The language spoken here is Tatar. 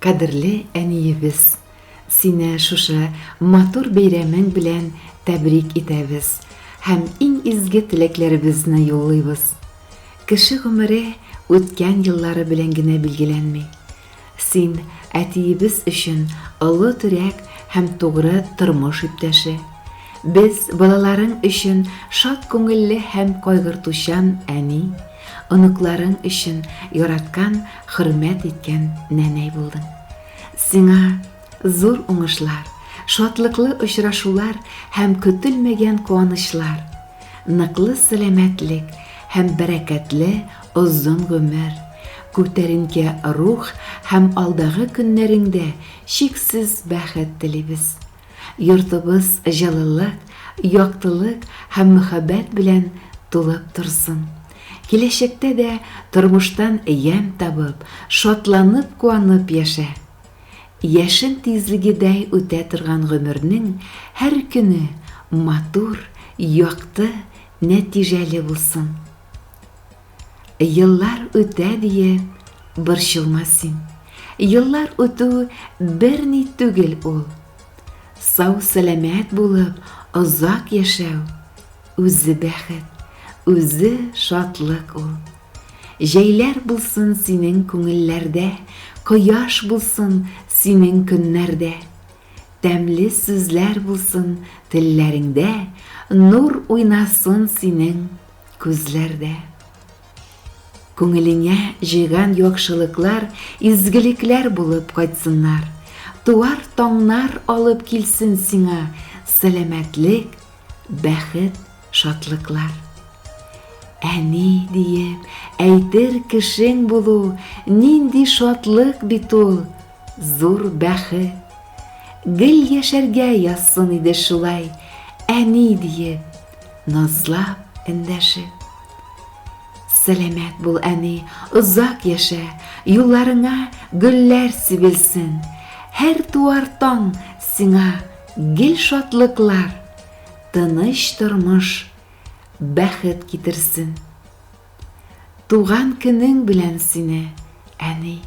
Кадерле әниебез, сине шушы матур бәйрәмең белән тәбрик итәбез һәм иң изге теләкләребезне юллыйбыз. Кеше гомере үткән еллары белән генә билгеләнми. Син әтиебез өчен олы төрәк һәм тугры тормыш иптәше. Без балаларың өчен шат күңелле һәм кайгыртучан әни, оныкларың өчен яраткан, хөрмәт иткән нәнәй булдың. Сиңа зур уңышлар, шатлыклы очрашулар һәм көтелмәгән куанычлар, ныклы сәламәтлек һәм бәрәкәтле озын гомер, күтәренке рух һәм алдагы көннәреңдә шиксез бәхет телибез. Йортыбыз җылылык, яктылык һәм мөхәббәт белән тулып торсын. Киләчәктә дә тормыштан ям табып, шатланып, куанып яшә. Яшен тизлегедәй үтә торган гомернең һәр көне матур, якты, нәтиҗәле булсын. Еллар үтә дие борчылма син. Еллар үтү берни түгел ул. Сау сәламәт булып, озак яшәү үзе бәхет. Үзе шатлык ул. Җәйләр булсын синең күңелләрдә, кояш булсын синең көннәрдә. Тәмле сүзләр булсын телләреңдә, нур уйнасын синең күзләрдә. Күңелеңә җыйган яхшылыклар, изгелекләр булып кайтсыннар. Туар таңнар алып килсен сиңа сәламәтлек, бәхет, шатлыклар. Әни диеп, әйтер кешең булу, нинди шатлык бит ул, зур бәхет. Гел яшәргә язсын иде шулай, әни диеп, назлап эндәшеп. Сәламәт бул әни, озак яшә, юлларыңа гөлләр сибелсен. Һәр туар таң сиңа гел шатлыклар, тыныч тормыш, бәхет китерсен. Туган көнең белән сине, әни.